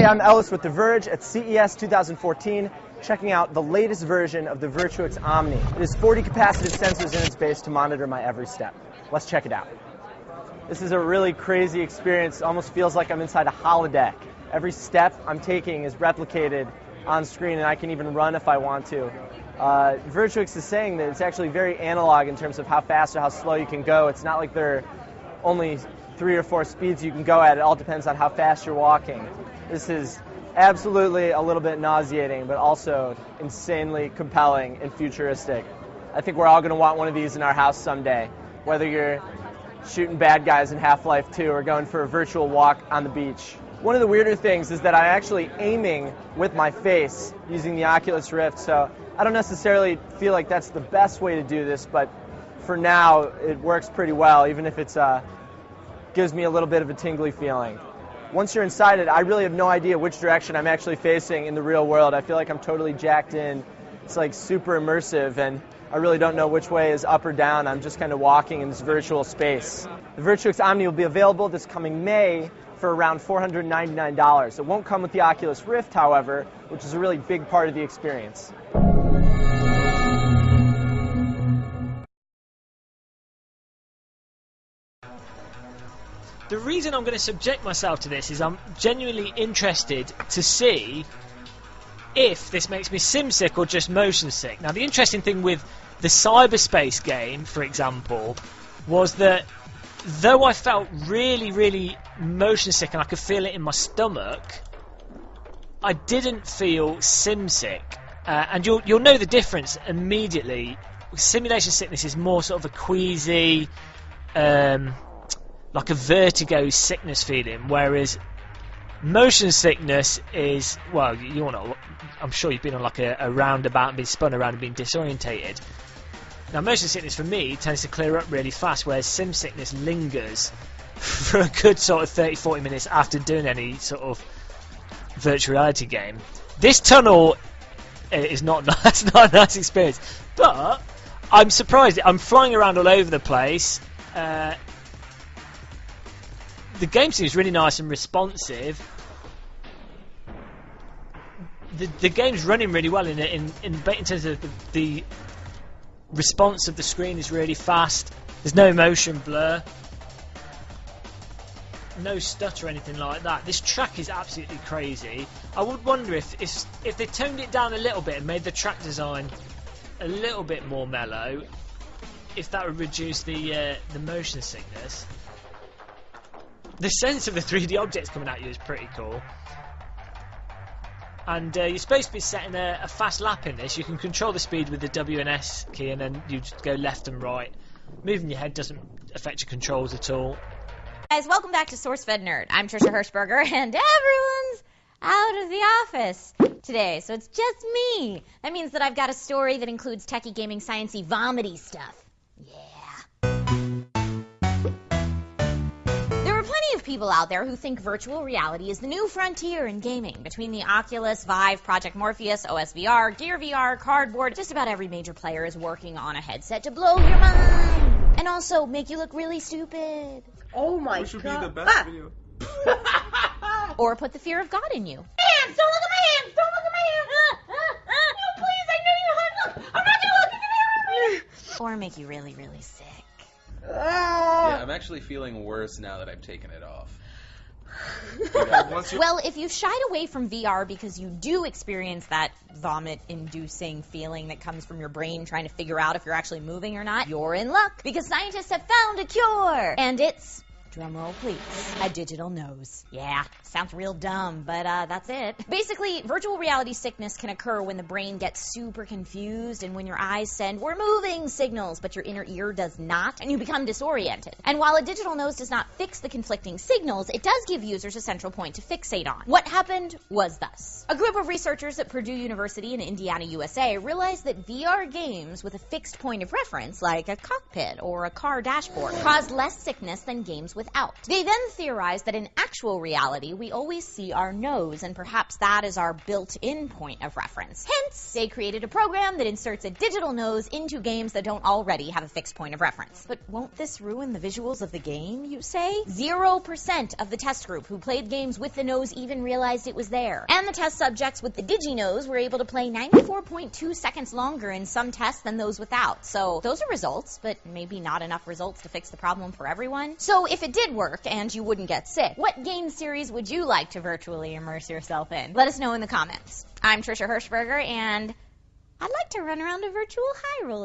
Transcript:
Hey, I'm Ellis with The Verge at CES 2014, checking out the latest version of the VirtuX Omni. It has 40 capacitive sensors in its base to monitor my every step. Let's check it out. This is a really crazy experience. It almost feels like I'm inside a holodeck. Every step I'm taking is replicated on screen, and I can even run if I want to. VirtuX is saying that it's actually very analog in terms of how fast or how slow you can go. It's not like there are only 3 or 4 speeds you can go at. It all depends on how fast you're walking. This is absolutely a little bit nauseating, but also insanely compelling and futuristic. I think we're all going to want one of these in our house someday, whether you're shooting bad guys in Half-Life 2 or going for a virtual walk on the beach. One of the weirder things is that I'm actually aiming with my face using the Oculus Rift, so I don't necessarily feel like that's the best way to do this, but for now it works pretty well, even if it gives me a little bit of a tingly feeling. Once you're inside it, I really have no idea which direction I'm actually facing in the real world. I feel like I'm totally jacked in. It's like super immersive, and I really don't know which way is up or down. I'm just kind of walking in this virtual space. The VirtuX Omni will be available this coming May for around $499. It won't come with the Oculus Rift, however, which is a really big part of the experience. The reason I'm going to subject myself to this is I'm genuinely interested to see if this makes me sim-sick or just motion-sick. Now, the interesting thing with the cyberspace game, for example, was that though I felt really, really motion-sick and I could feel it in my stomach, I didn't feel sim-sick. And you'll know the difference immediately. Simulation sickness is more sort of a queasy, like a vertigo sickness feeling, whereas motion sickness is, well, I'm sure you've been on like a roundabout and been spun around and been disorientated. Now, motion sickness for me tends to clear up really fast, whereas sim sickness lingers for a good sort of 30-40 minutes after doing any sort of virtual reality game. This tunnel is not nice, not a nice experience, but I'm surprised. I'm flying around all over the place. The game seems really nice and responsive. The game's running really well in terms of the response of the screen is really fast. There's no motion blur, no stutter or anything like that. This track is absolutely crazy. I would wonder if they toned it down a little bit and made the track design a little bit more mellow, if that would reduce the motion sickness. The sense of the 3D objects coming at you is pretty cool. And you're supposed to be setting a fast lap in this. You can control the speed with the W and S key, and then you just go left and right. Moving your head doesn't affect your controls at all. Guys, welcome back to SourceFed Nerd. I'm Trisha Hirschberger, and everyone's out of the office today, so it's just me. That means that I've got a story that includes techie, gaming, sciencey, vomity stuff. Yeah. Plenty of people out there who think virtual reality is the new frontier in gaming. Between the Oculus, Vive, Project Morpheus, OS VR, Gear VR, Cardboard, just about every major player is working on a headset to blow your mind and also make you look really stupid. Oh my god. Which would be the best video. Or put the fear of God in you. Hands! Don't look at my hands! Don't look at my hands! No, please, I know you had look! I'm not gonna look in the mirror! Or make you really, really sick. Yeah, I'm actually feeling worse now that I've taken it off. Well, if you shied away from VR because you do experience that vomit-inducing feeling that comes from your brain trying to figure out if you're actually moving or not, you're in luck, because scientists have found a cure! And it's, drumroll please, a digital nose. Yeah, sounds real dumb, but that's it. Basically, virtual reality sickness can occur when the brain gets super confused and when your eyes send "we're moving" signals, but your inner ear does not, and you become disoriented. And while a digital nose does not fix the conflicting signals, it does give users a central point to fixate on. What happened was thus. A group of researchers at Purdue University in Indiana, USA, realized that VR games with a fixed point of reference, like a cockpit or a car dashboard, caused less sickness than games with without. They then theorized that in actual reality, we always see our nose, and perhaps that is our built-in point of reference. Hence, they created a program that inserts a digital nose into games that don't already have a fixed point of reference. But won't this ruin the visuals of the game, you say? 0% of the test group who played games with the nose even realized it was there. And the test subjects with the digi-nose were able to play 94.2 seconds longer in some tests than those without. So those are results, but maybe not enough results to fix the problem for everyone. So if it did work and you wouldn't get sick, what game series would you like to virtually immerse yourself in? Let us know in the comments. I'm Trisha Hirschberger, and I'd like to run around a virtual high roller.